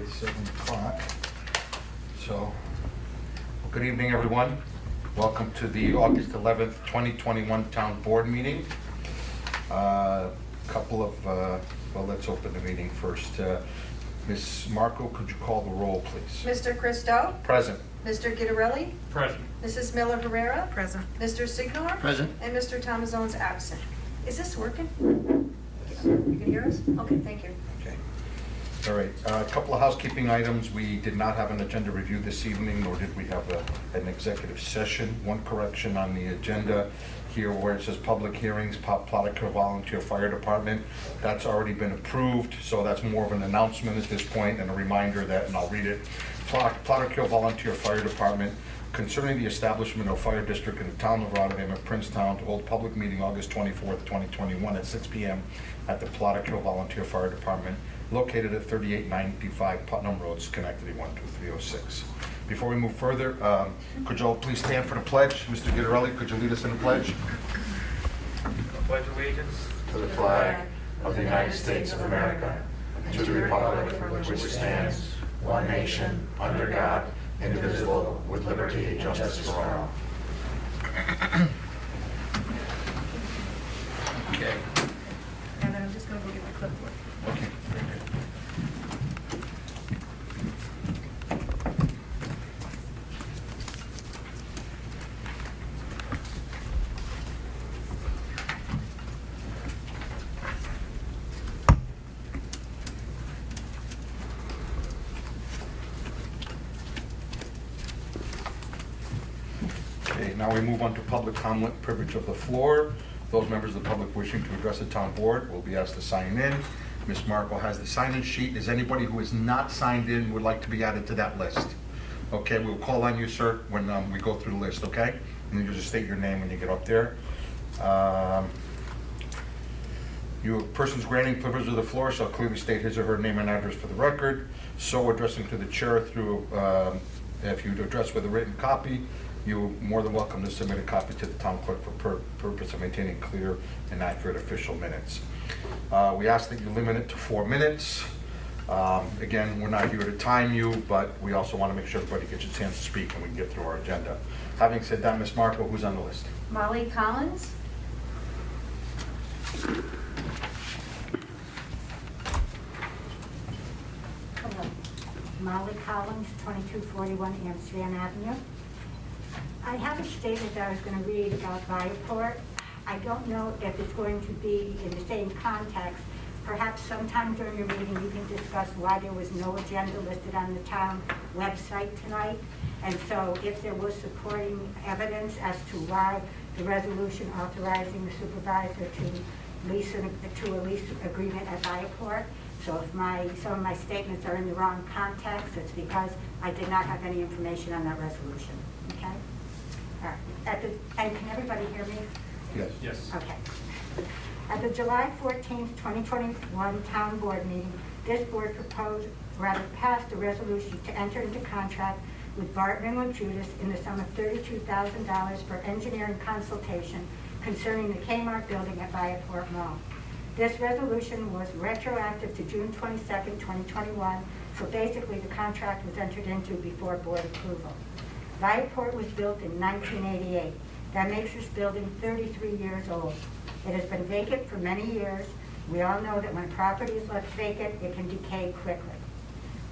It's 7 o'clock. So, good evening, everyone. Welcome to the August 11th, 2021 Town Board meeting. Well, let's open the meeting first. Ms. Marco, could you call the roll, please? Mr. Christo? Present. Mr. Guidarelli? Present. Mrs. Miller Herrera? Present. Mr. Signor? Present. And Mr. Tomazone's absent. Is this working? You can hear us? Okay, thank you. Okay. All right. A couple of housekeeping items. We did not have an agenda review this evening, nor did we have an executive session. One correction on the agenda here where it says public hearings, Platico Volunteer Fire Department. That's already been approved, so that's more of an announcement at this point and a reminder that, and I'll read it. Platico Volunteer Fire Department concerning the establishment of fire district in the town of Rotterdam and Princetown to hold public meeting August 24th, 2021 at 6 p.m. at the Platico Volunteer Fire Department located at 3895 Putnam Road, Schenectady 12306. Before we move further, could you all please stand for the pledge? Mr. Guidarelli, could you lead us in the pledge? Pledge allegiance to the flag of the United States of America, and to the republic for which it stands, one nation, under God, indivisible, with liberty and justice for all. Okay. And then I'm just going to go get my clipboard. Okay, very good. Okay, now we move on to public comment, privilege of the floor. Those members of the public wishing to address the town board will be asked to sign in. Ms. Marco has the sign-in sheet. Is anybody who is not signed in would like to be added to that list? Okay, we'll call on you, sir, when we go through the list, okay? And then you just state your name when you get up there. You persons granting privilege of the floor shall clearly state his or her name and address for the record. So addressing to the chair through, if you'd address with a written copy, you're more than welcome to submit a copy to the town clerk for purpose of maintaining clear and accurate official minutes. We ask that you limit it to 4 minutes. Again, we're not here to time you, but we also want to make sure everybody gets a chance to speak and we can get through our agenda. Having said that, Ms. Marco, who's on the list? Molly Collins? Hello. Molly Collins, 2241 Amsterdam Avenue. I have a statement that I was going to read about Viaport. I don't know if it's going to be in the same context. Perhaps sometime during your meeting you can discuss why there was no agenda listed on the town website tonight. And so if there was supporting evidence as to why the resolution authorizing the supervisor to a lease agreement at Viaport. So if some of my statements are in the wrong context, it's because I did not have any information on that resolution. Okay? All right. And can everybody hear me? Yes. Yes. Okay. At the July 14th, 2021 Town Board meeting, this board passed a resolution to enter into contract with Barton & Judas in the sum of $32,000 for engineering consultation concerning the Kmart building at Viaport Mall. This resolution was retroactive to June 22nd, 2021, so basically the contract was entered into before board approval. Viaport was built in 1988. That makes this building 33 years old. It has been vacant for many years. We all know that when property is left vacant, it can decay quickly.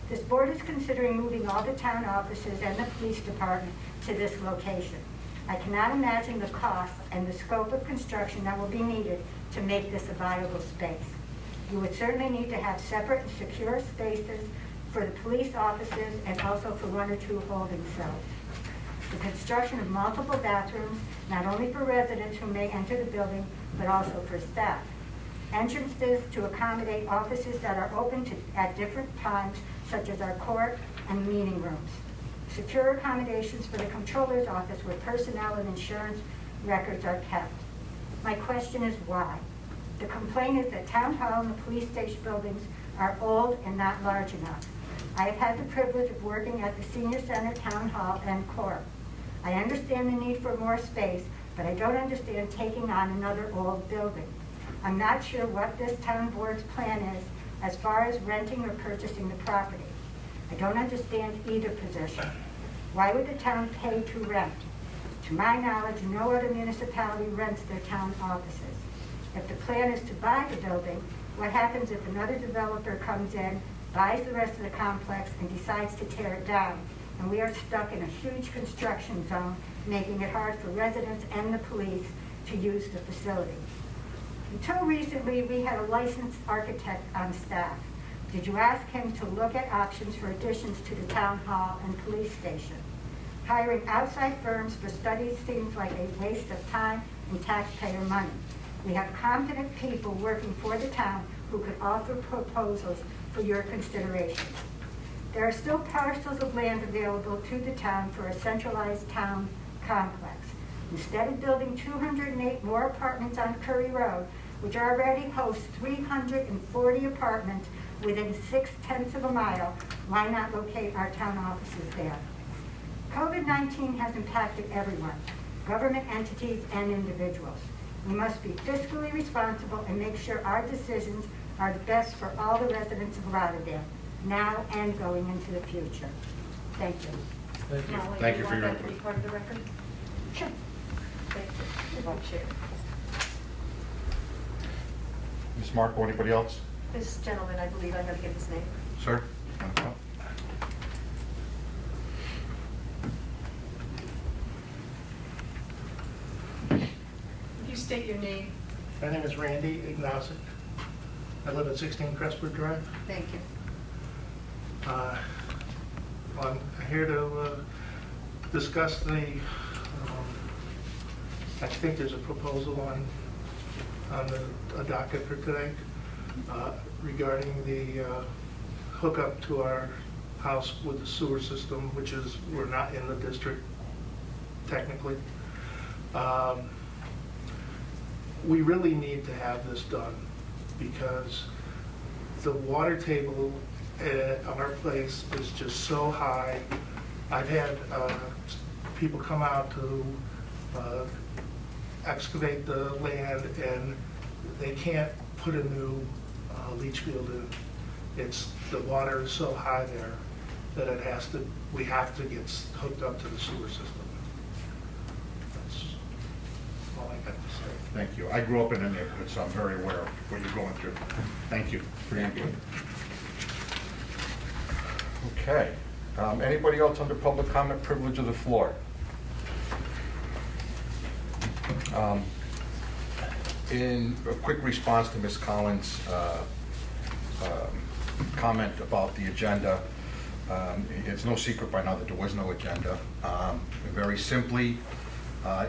This board is considering moving all the town offices and the police department to this location. I cannot imagine the cost and the scope of construction that will be needed to make this a viable space. You would certainly need to have separate and secure spaces for the police offices and also for 1 or 2 holding cells. The construction of multiple bathrooms, not only for residents who may enter the building, but also for staff. Entrances to accommodate offices that are open at different times, such as our court and meeting rooms. Secure accommodations for the controller's office where personnel and insurance records are kept. My question is why? The complaint is that Town Hall and the police station buildings are old and not large enough. I have had the privilege of working at the Senior Center, Town Hall, and Court. I understand the need for more space, but I don't understand taking on another old building. I'm not sure what this town board's plan is as far as renting or purchasing the property. I don't understand either position. Why would the town pay to rent? To my knowledge, no other municipality rents their town offices. If the plan is to buy the building, what happens if another developer comes in, buys the rest of the complex, and decides to tear it down? And we are stuck in a huge construction zone, making it hard for residents and the police to use the facility. Until recently, we had a licensed architect on staff. Did you ask him to look at options for additions to the town hall and police station? Hiring outside firms for studies seems like a waste of time and taxpayer money. We have competent people working for the town who could offer proposals for your consideration. There are still parcels of land available to the town for a centralized town complex. Instead of building 208 more apartments on Curry Road, which already hosts 340 apartments within 6/10 of a mile, why not locate our town offices there? COVID-19 has impacted everyone, government entities and individuals. We must be fiscally responsible and make sure our decisions are best for all the residents of Rotterdam, now and going into the future. Thank you. Thank you. Molly, Thank do you for your want that to be input. part of the record? Sure. Thank you. You're vice chair. Ms. Marco, anybody else? This gentleman, I believe I have to get his name. Sir? If you state your name, My name is Randy Ignasic. I live at 16 Crestwood Drive. Thank you. I'm here to discuss I think there's a proposal on a docket for today regarding the hookup to our house with the sewer system, which is, we're not in the district technically. We really need to have this done because the water table at our place is just so high. I've had people come out to excavate the land and they can't put a new leach field in. The water is so high there that we have to get hooked up to the sewer system. That's all I got to say. Thank you. I grew up in a neighborhood, so I'm very aware of what you're going through. Thank you for your input. Okay. Anybody else under public comment, privilege of the floor? In a quick response to Ms. Collins' comment about the agenda, it's no secret by now that there was no agenda. Very simply,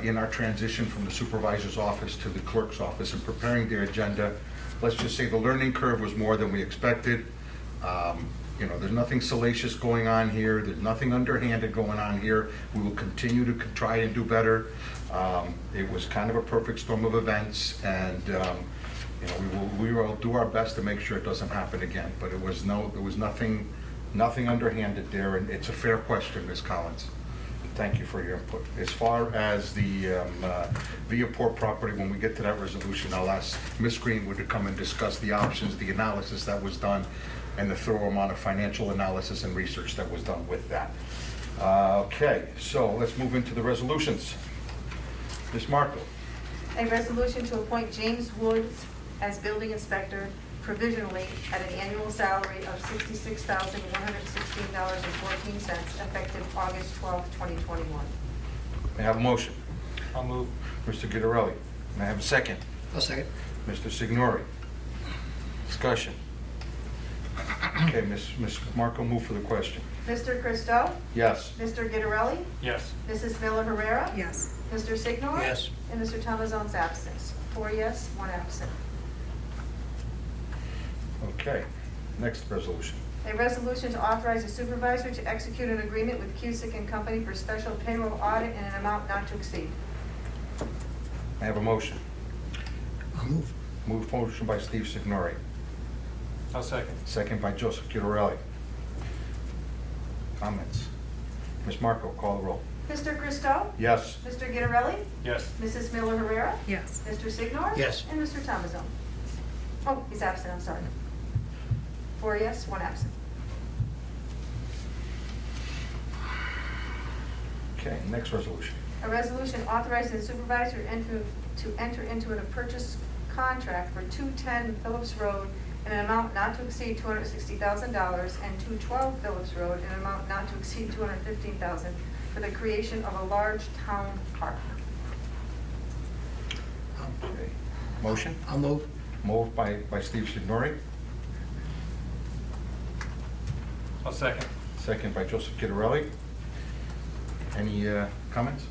in our transition from the supervisor's office to the clerk's office and preparing their agenda, let's just say the learning curve was more than we expected. There's nothing salacious going on here. There's nothing underhanded going on here. We will continue to try and do better. It was kind of a perfect storm of events, and we will do our best to make sure it doesn't happen again. But there was nothing underhanded there, and it's a fair question, Ms. Collins. Thank you for your input. As far as the Viaport property, when we get to that resolution, I'll ask Ms. Greenwood to come and discuss the options, the analysis that was done, and the thorough amount of financial analysis and research that was done with that. Okay, so let's move into the resolutions. Ms. Markle. A resolution to appoint James Woods as building inspector provisionally at an annual salary of $66,116.14 effective August 12, 2021. May I have a motion? I'll move. Mr. Guidarelli. May I have a second? I'll second. Mr. Signori. Discussion. Okay, Ms. Marco, move for the question. Mr. Christo? Yes. Mr. Guidarelli? Yes. Mrs. Miller Herrera? yes. Mr. Signor? Yes. And Mr. Tomazon's absent. 4 yes, 1 absent. Okay, next resolution. A resolution to authorize the supervisor to execute an agreement with Cusick and Company for special payroll audit in an amount not to exceed. I have a motion. I'll move. Motion by Steve Signori, I'll second. second by Joseph Guidarelli. Comments? Ms. Marco, call the roll. Mr. Christo? Yes. Mr. Guidarelli? Yes. Mrs. Miller Herrera? Yes. Mr. Signor? Yes. And Mr. Tomazon? Oh, he's absent, I'm sorry. 4 yes, 1 absent. Okay, next resolution. A resolution authorizing the supervisor to enter into a purchase contract for 210 Phillips Road in an amount not to exceed $260,000 and 212 Phillips Road in an amount not to exceed $215,000 for the creation of a large town park. Okay. Motion? I'll move. Moved by Steve Signori, I'll second. second by Joseph Kittarelli. Any comments?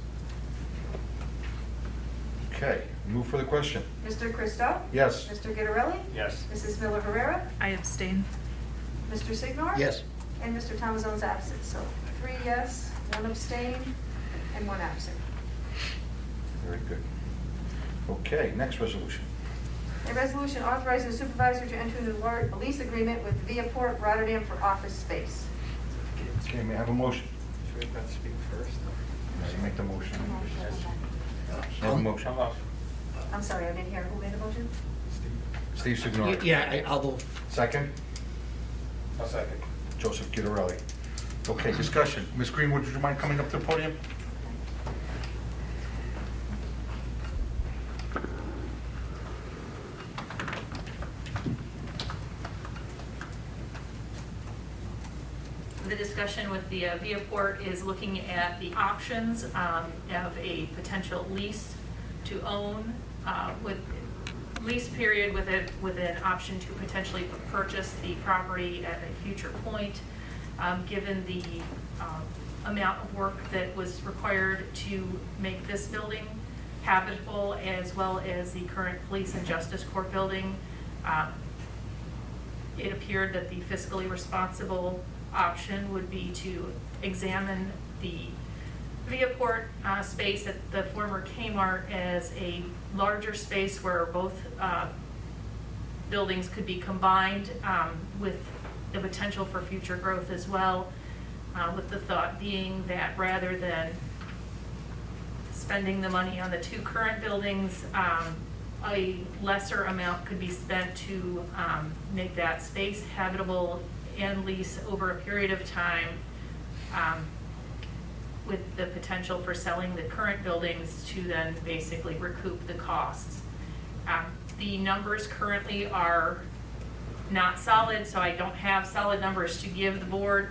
Okay, move for the question. Mr. Christo? Yes. Mr. Gitterelli? Yes. Mrs. Miller Herrera? I abstain. Mr. Signor? Yes. And Mr. Thomazone's absent, so 3 yes, 1 abstain, and 1 absent. Very good. Okay, next resolution. A resolution authorizing the supervisor to enter into a lease agreement with Viaport Rotterdam for office space. Okay, may I have a motion? Should we have to speak first? May I make the motion? May I have a motion? I'm up. I'm sorry, I didn't hear. Who made the motion? Steve Signori. Yeah, I'll move. Second, I'll second. Joseph Kittarelli. Okay, discussion. Ms. Greenwood, would you mind coming up to the podium? The discussion with the Viaport is looking at the options of a potential lease to own with lease period with an option to potentially purchase the property at a future point. Given the amount of work that was required to make this building habitable, as well as the current police and justice court building, it appeared that the fiscally responsible option would be to examine the Viaport space at the former Kmart as a larger space where both buildings could be combined with the potential for future growth as well, with the thought being that rather than spending the money on the 2 current buildings, a lesser amount could be spent to make that space habitable and lease over a period of time, with the potential for selling the current buildings to then basically recoup the costs. The numbers currently are not solid, so I don't have solid numbers to give the board.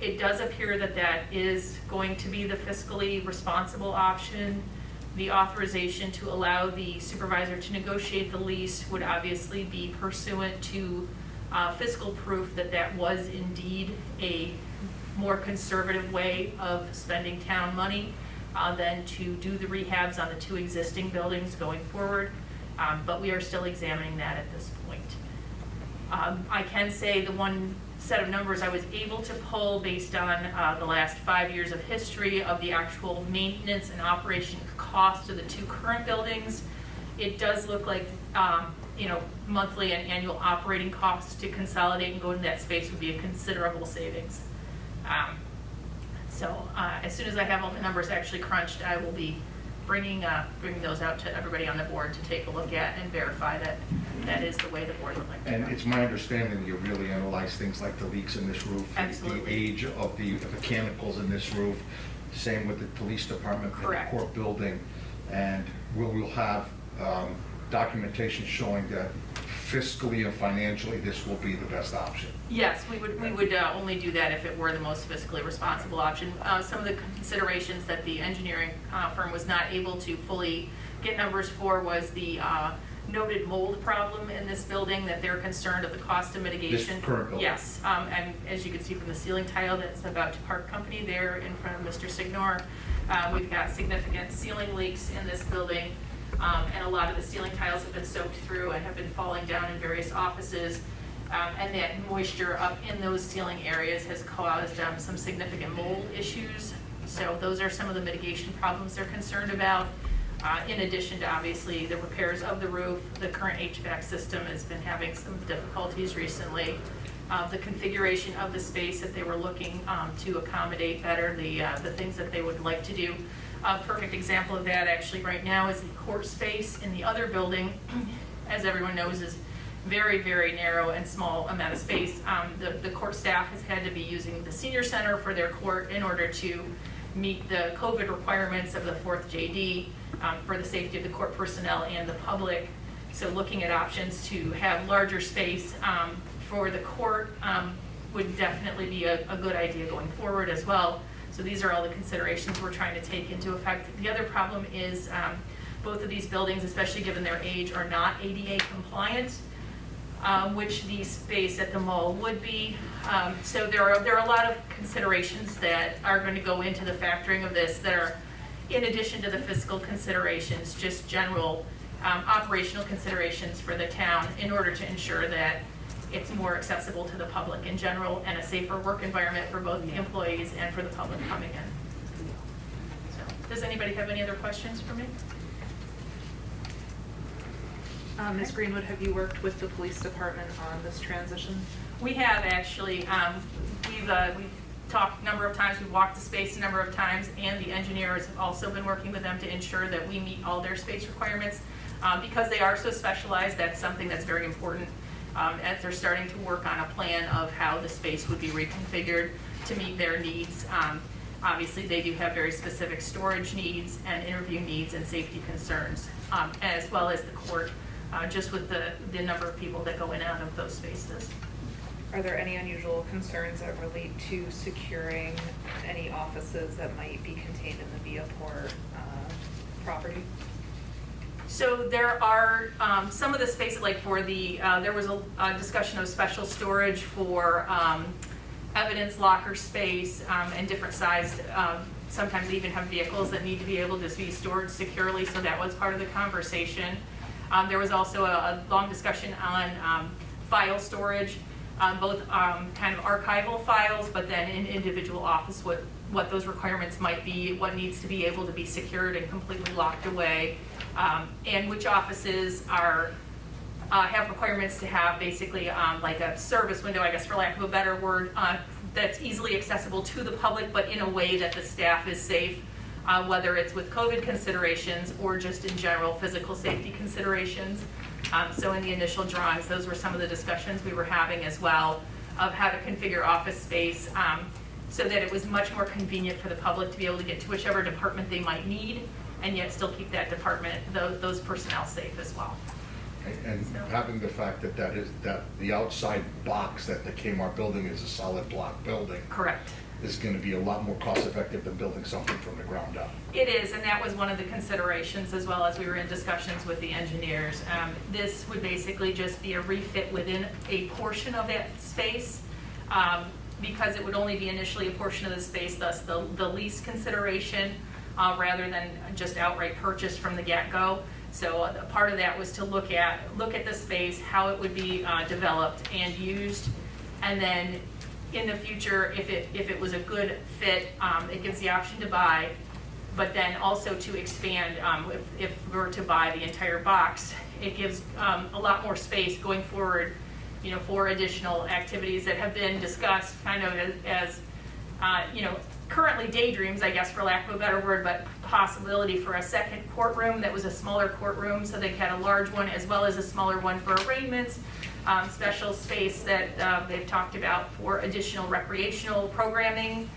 It does appear that that is going to be the fiscally responsible option. The authorization to allow the supervisor to negotiate the lease would obviously be pursuant to fiscal proof that that was indeed a more conservative way of spending town money than to do the rehabs on the 2 existing buildings going forward. But we are still examining that at this point. I can say the one set of numbers I was able to pull based on the last 5 years of history of the actual maintenance and operation cost of the 2 current buildings, it does look like monthly and annual operating costs to consolidate and go into that space would be a considerable savings. So as soon as I have all the numbers actually crunched, I will be bringing those out to everybody on the board to take a look at and verify that that is the way the board would like to go. And it's my understanding you really analyze things like the leaks in this roof, Absolutely. the age of the mechanicals in this roof, same with the police department, and the Correct. court building, and we'll have documentation showing that fiscally and financially this will be the best option. Yes, we would only do that if it were the most fiscally responsible option. Some of the considerations that the engineering firm was not able to fully get numbers for was the noted mold problem in this building, that they're concerned of the cost of mitigation. This current building? Yes, and as you can see from the ceiling tile that's about to park company there in front of Mr. Signor, we've got significant ceiling leaks in this building. And a lot of the ceiling tiles have been soaked through and have been falling down in various offices. And that moisture up in those ceiling areas has caused some significant mold issues. So those are some of the mitigation problems they're concerned about. In addition to obviously the repairs of the roof, the current HVAC system has been having some difficulties recently. The configuration of the space that they were looking to accommodate better, the things that they would like to do. A perfect example of that actually right now is the court space in the other building, as everyone knows, is very, very narrow and small amount of space. The court staff has had to be using the senior center for their court in order to meet the COVID requirements of the 4th JD for the safety of the court personnel and the public. So looking at options to have larger space for the court would definitely be a good idea going forward as well. So these are all the considerations we're trying to take into effect. The other problem is both of these buildings, especially given their age, are not ADA compliant, which the space at the mall would be. So there are a lot of considerations that are going to go into the factoring of this that are, in addition to the fiscal considerations, just general operational considerations for the town in order to ensure that it's more accessible to the public in general and a safer work environment for both the employees and for the public coming in. So, does anybody have any other questions for me? Ms. Greenwood, have you worked with the police department on this transition? We have actually. We've talked a number of times, we've walked the space a number of times, and the engineers have also been working with them to ensure that we meet all their space requirements. Because they are so specialized, that's something that's very important as they're starting to work on a plan of how the space would be reconfigured to meet their needs. Obviously, they do have very specific storage needs and interview needs and safety concerns, as well as the court, just with the number of people that go in and out of those spaces. Are there any unusual concerns that relate to securing any offices that might be contained in the Viaport property? So there are some of the spaces, like for the, there was a discussion of special storage for evidence locker space and different sized, sometimes they even have vehicles that need to be able to be stored securely, so that was part of the conversation. There was also a long discussion on file storage, both kind of archival files, but then in individual office, what those requirements might be, what needs to be able to be secured and completely locked away, and which offices are have requirements to have basically like a service window, I guess for lack of a better word, that's easily accessible to the public, but in a way that the staff is safe, whether it's with COVID considerations or just in general physical safety considerations. So in the initial drawings, those were some of the discussions we were having as well of how to configure office space so that it was much more convenient for the public to be able to get to whichever department they might need and yet still keep that department, those personnel safe as well. And having the fact that the outside box that the Kmart building is a solid block building. Correct. Is going to be a lot more cost effective than building something from the ground up. It is, and that was one of the considerations as well as we were in discussions with the engineers. This would basically just be a refit within a portion of that space because it would only be initially a portion of the space, thus the lease consideration rather than just outright purchase from the get-go. So a part of that was to look at the space, how it would be developed and used, and then in the future, if it was a good fit, it gives the option to buy, but then also to expand. If we were to buy the entire box, it gives a lot more space going forward, for additional activities that have been discussed kind of as currently daydreams, I guess, for lack of a better word, but possibility for a second courtroom that was a smaller courtroom, so they had a large one as well as a smaller one for arraignments. Special space that they've talked about for additional recreational programming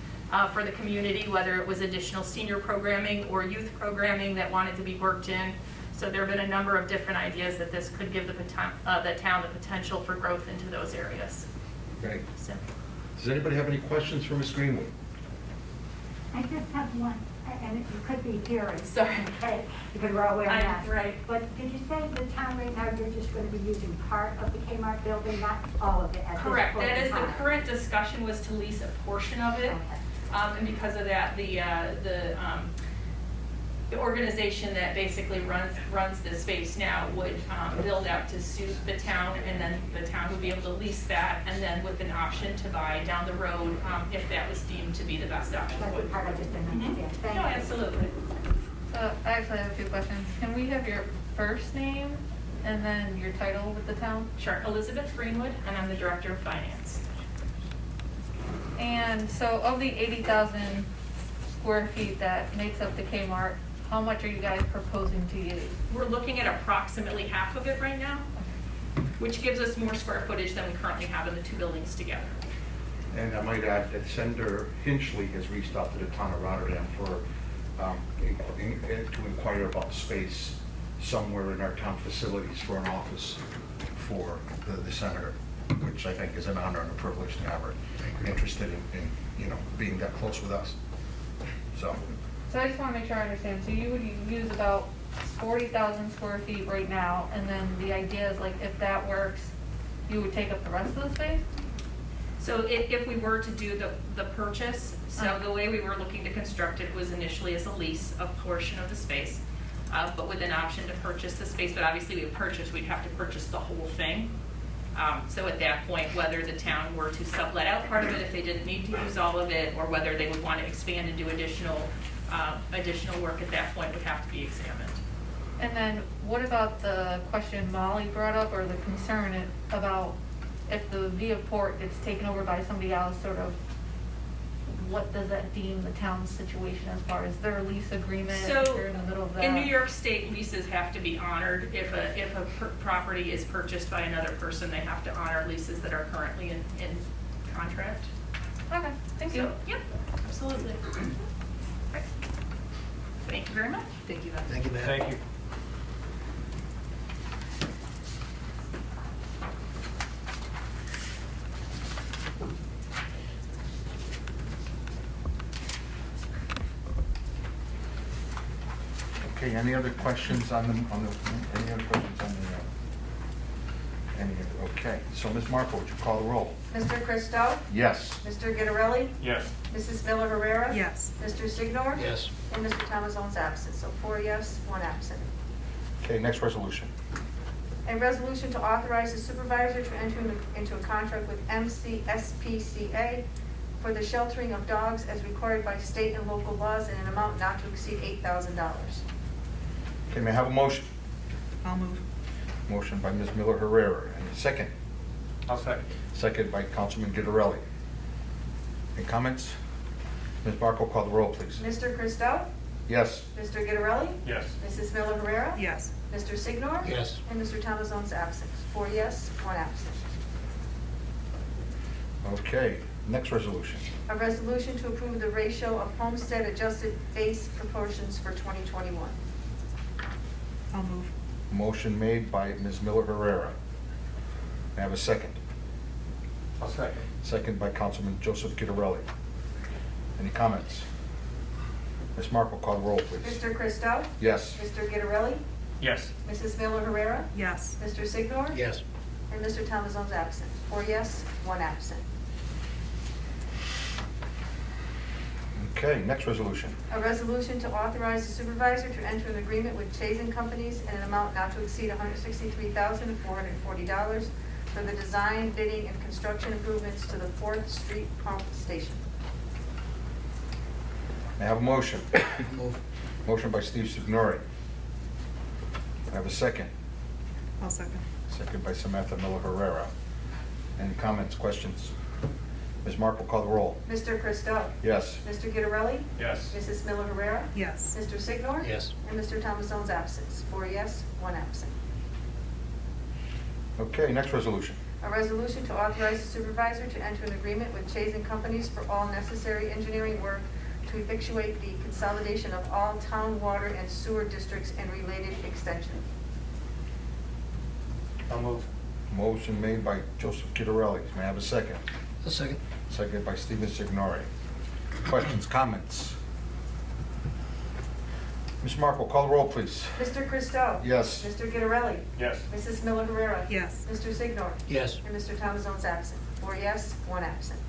for the community, whether it was additional senior programming or youth programming that wanted to be worked in. So there have been a number of different ideas that this could give the town the potential for growth into those areas. Okay. So. Does anybody have any questions for Ms. Greenwood? I just have one, and it could be hearing. Sorry. Okay, because we're all wearing masks. Right. But did you say the town right now, you're just going to be using part of the Kmart building, not all of it at this point in time? Correct. That is the current discussion, was to lease a portion of it. Okay. And because of that, the organization that basically runs this space now would build out to suit the town, and then the town would be able to lease that, and then with an option to buy down the road if that was deemed to be the best option. That's the part I just didn't understand. Thank No, you. absolutely. So I actually have a few questions. Can we have your first name and then your title with the town? Sure. Elizabeth Greenwood, and I'm the Director of Finance. And so of the 80,000 square feet that makes up the Kmart, how much are you guys proposing to use? We're looking at approximately half of it right now, which gives us more square footage than we currently have in the two buildings together. And I might add that Senator Hinchley has reached out to the town of Rotterdam for, to inquire about space somewhere in our town facilities for an office for the senator, which I think is an honor and a privilege to have her interested in being that close with us. So, So I just wanna make sure I understand, so you would use about 40,000 square feet right now, and then the idea is like, if that works, you would take up the rest of the space? So if we were to do the purchase, so the way we were looking to construct it was initially as a lease, a portion of the space, but with an option to purchase the space, but obviously we'd have to purchase the whole thing. So at that point, whether the town were to sublet out part of it if they didn't need to use all of it, or whether they would want to expand and do additional work at that point would have to be examined. And then what about the question Molly brought up, or the concern about if the Viaport gets taken over by somebody else, sort of, what does that deem the town's situation as far as their lease agreement, if So, you're in the middle of that? in New York State, leases have to be honored. If a property is purchased by another person, they have to honor leases that are currently in contract. Okay, thank you. So, yep, absolutely. Right. Thank you very much. Thank you, Beth. Thank you, Matt. Thank you. okay, any other questions on the, okay, so Ms. Marco, would you call the roll? Mr. Christo? Yes. Mr. Gitterelli? Yes. Mrs. Miller Herrera? Yes. Mr. Signor? Yes. And Mr. Thomazone's absent, so 4 yes, 1 absent. Okay, next resolution. A resolution to authorize the supervisor to enter into a contract with MCSPCA for the sheltering of dogs as required by state and local laws in an amount not to exceed $8,000. Okay, may I have a motion? I'll move. Motion by Ms. Miller Herrera, and a second. I'll second. Second by Councilman Gitterelli. Any comments? Ms. Marco, call the roll, please. Mr. Christo? Yes. Mr. Gitterelli? Yes. Mrs. Miller Herrera? Yes. Mr. Signor? Yes. And Mr. Thomazone's absent. 4 yes, 1 absent. Okay, next resolution. A resolution to approve the ratio of homestead adjusted base proportions for 2021. I'll move. Motion made by Ms. Miller Herrera. May I have a second? I'll second. Second by Councilman Joseph Gitterelli. Any comments? Ms. Marco, call the roll, please. Mr. Christo? Yes. Mr. Gitterelli? Yes. Mrs. Miller Herrera? Yes. Mr. Signor? Yes. And Mr. Thomazone's absent. 4 yes, 1 absent. Okay, next resolution. A resolution to authorize the supervisor to enter an agreement with Chazen Companies in an amount not to exceed $163,440 for the design, bidding, and construction improvements to the 4th Street Pump Station. May I have a motion? Move. Motion by Steve Signori. I have a second. I'll second. Second by Samantha Miller Herrera. Any comments, questions? Ms. Marco, call the roll. Mr. Christo? Yes. Mr. Gitterelli? Yes. Mrs. Miller Herrera? Yes. Mr. Signor? Yes. And Mr. Thomazone's absent. 4 yes, 1 absent. Okay, next resolution. A resolution to authorize the supervisor to enter an agreement with Chazen Companies for all necessary engineering work to effectuate the consolidation of all town water and sewer districts and related extension. I'll move. Motion made by Joseph Gitterelli. May I have a second? A second. Second by Stephen Signori. Questions, comments? Ms. Marco, call the roll, please. Mr. Christo? Yes. Mr. Gitterelli? Yes. Mrs. Miller Herrera? Yes. Mr. Signor? Yes. And Mr. Thomazone's absent. 4 yes, 1 absent.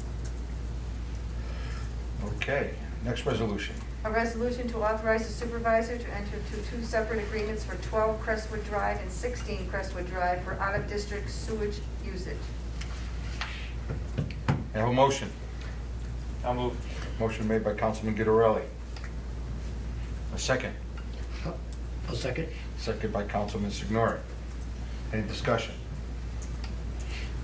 Okay, next resolution. A resolution to authorize the supervisor to enter into 2 separate agreements for 12 Crestwood Drive and 16 Crestwood Drive for out-of-district sewage usage. May I have a motion? I'll move. Motion made by Councilman Gitterelli. A second. A second. Second by Councilman Signori. Any discussion?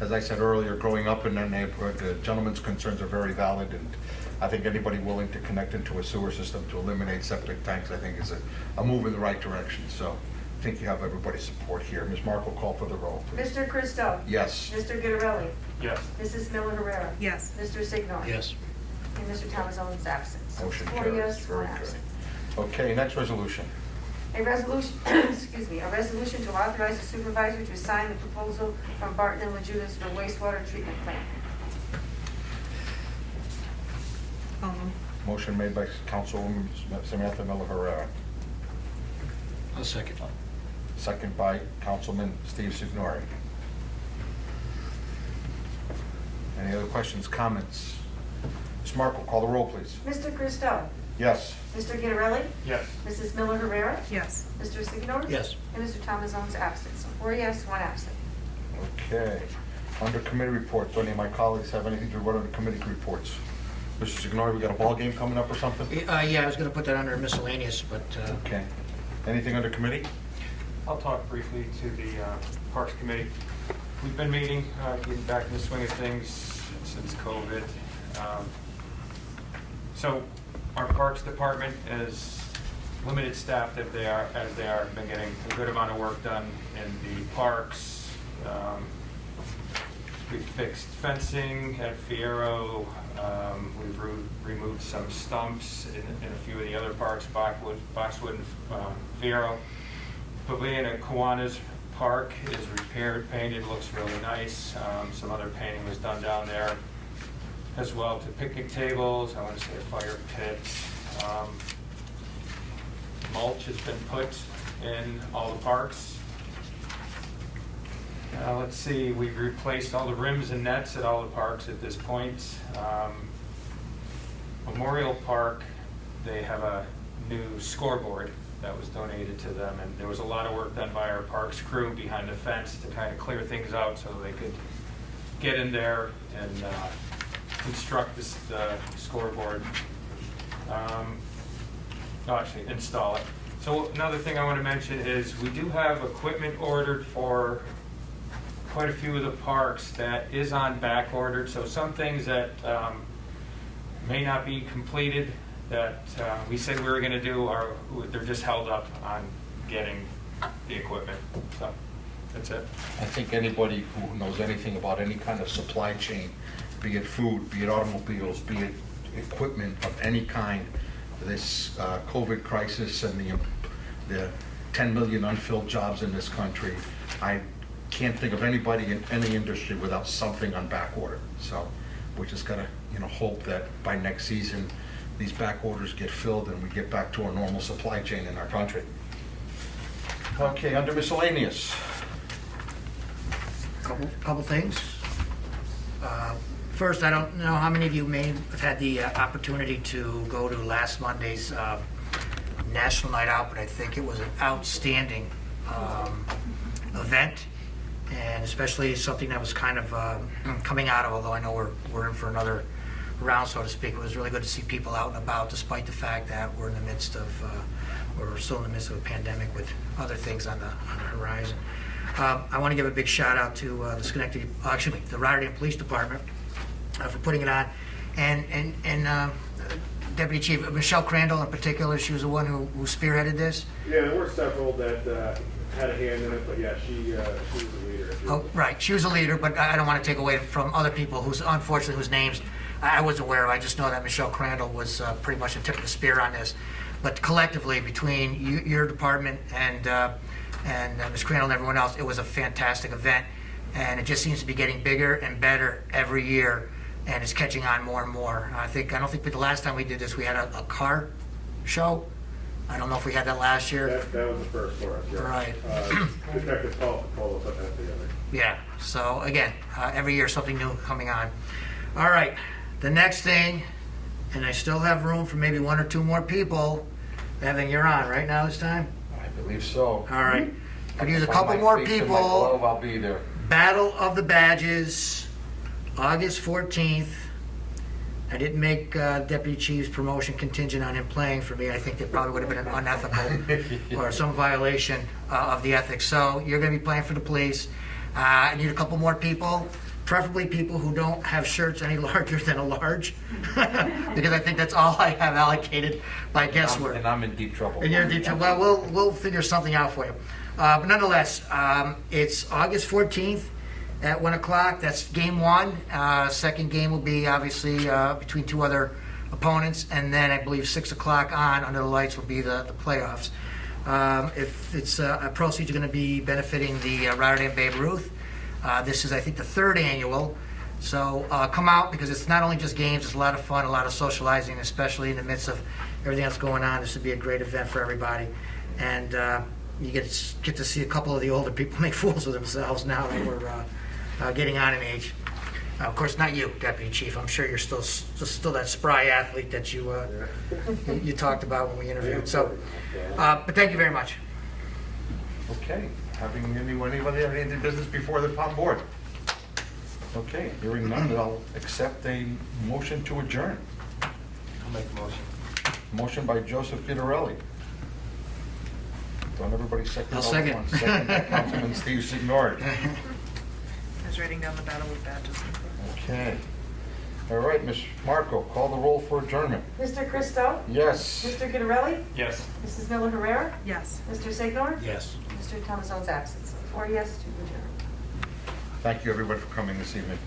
As I said earlier, growing up in that neighborhood, the gentleman's concerns are very valid, and I think anybody willing to connect into a sewer system to eliminate septic tanks, I think is a move in the right direction. So I think you have everybody's support here. Ms. Markle, call for the roll, please. Mr. Christo? Yes. Mr. Gitterelli? Yes. Mrs. Miller Herrera? Yes. Mr. Signor? Yes. And Mr. Thomas is absent. So Motion 4 carries. yes, 1 Very good. absent. Okay, next resolution. A resolution, excuse me, a resolution to authorize the supervisor to sign the proposal from Barton and Lejudas for wastewater treatment plant. I'll move. Motion made by Councilwoman Samantha Miller Herrera, I'll second. second by Councilman Steve Signori. Any other questions, comments? Ms. Markle, call the roll, please. Mr. Christo? Yes. Mr. Gitterelli? Yes. Mrs. Miller Herrera? Yes. Mr. Signor? Yes. And Mr. Thomas is absent. So 4 yes, 1 absent. Okay. Under committee reports, do any of my colleagues have anything to report under committee reports? Mr. Signori, we got a ball game coming up or something? Yeah, I was gonna put that under miscellaneous, but, Okay. Anything under committee? I'll talk briefly to the Parks Committee. We've been meeting, getting back in the swing of things since COVID. So our Parks Department is limited staffed as they are, been getting a good amount of work done in the parks. We fixed fencing at Fiero. We've removed some stumps in a few of the other parks, Boxwood and Fiero. Pavilion at Kiwanis Park is repaired, painted, looks really nice. Some other painting was done down there as well, to picnic tables, I want to say a fire pit. Mulch has been put in all the parks. Let's see, we've replaced all the rims and nets at all the parks at this point. Memorial Park, they have a new scoreboard that was donated to them, and there was a lot of work done by our parks crew behind the fence to kind of clear things out so they could get in there and construct the scoreboard. Actually install it. So another thing I want to mention is we do have equipment ordered for quite a few of the parks that is on back ordered. So some things that may not be completed that we said we were going to do they're just held up on getting the equipment. So that's it. I think anybody who knows anything about any kind of supply chain, be it food, be it automobiles, be it equipment of any kind, this COVID crisis and the 10 million unfilled jobs in this country, I can't think of anybody in any industry without something on back order. So we just gotta, hope that by next season, these back orders get filled and we get back to a normal supply chain in our country. Okay, under miscellaneous. couple things. First, I don't know how many of you may have had the opportunity to go to last Monday's National Night Out, but I think it was an outstanding event, and especially something that was kind of coming out of, although I know we're in for another round, so to speak. It was really good to see people out and about, despite the fact that we're still in the midst of a pandemic with other things on the horizon. I want to give a big shout out to the Rotterdam Police Department for putting it on, and Deputy Chief Michelle Crandall in particular. She was the one who spearheaded this. Yeah, there were several that had a hand in it, but yeah, she was the leader. Oh, right, she was a leader, but I don't want to take away from other people whose names I was aware of. I just know that Michelle Crandall was pretty much the tip of the spear on this. But collectively, between your department and Ms. Crandall and everyone else, it was a fantastic event, and it just seems to be getting bigger and better every year, and it's catching on more and more. I don't think the last time we did this, we had a car show. I don't know if we had that last year. That was the first for us, yeah. Right. Detective Paul Pacola put that together. Yeah, so again, every year something new coming on. All right, the next thing, and I still have room for maybe 1 or 2 more people. Evan, you're on right now this time? I believe so. All right. Could use a Find couple my more face in my people. glove, I'll be there. Battle of the Badges, August 14th. I didn't make Deputy Chief's promotion contingent on him playing for me. I think that probably would have been unethical or some violation of the ethics. So you're going to be playing for the police. I need a couple more people. preferably people who don't have shirts any larger than a large, because I think that's all I have allocated by guesswork. And I'm in deep trouble. And you're in deep trouble. Well, we'll figure something out for you. But nonetheless, it's August 14th at 1 o'clock. That's game one. Second game will be obviously between two other opponents, and then I believe 6 o'clock on under the lights will be the playoffs. If it's proceeds are going to be benefiting the Rotterdam Babe Ruth. This is, I think, the third annual. So come out, because it's not only just games, it's a lot of fun, a lot of socializing, especially in the midst of everything that's going on. This would be a great event for everybody. And you get to see a couple of the older people make fools of themselves now that we're getting on in age. Of course, not you, Deputy Chief. I'm sure you're still that spry athlete that you you talked about when we interviewed. So, but thank you very much. Okay, anybody have any business before the town board? Okay, hearing none, I'll accept a motion to adjourn. I'll make a motion. Motion by Joseph Guidarelli. Don't everybody second? I'll all at second. once. Second by Councilman Steve Signori. I was writing down the battle with badges. Okay. All right, Ms. Marco, call the roll for adjournment. Mr. Christo? Yes. Mr. Guidarelli? Yes. Mrs. Miller Herrera? Yes. Mr. Signor? Yes. Mr. Thomasone's absent. 4 yes to adjourn. Thank you, everybody, for coming this evening.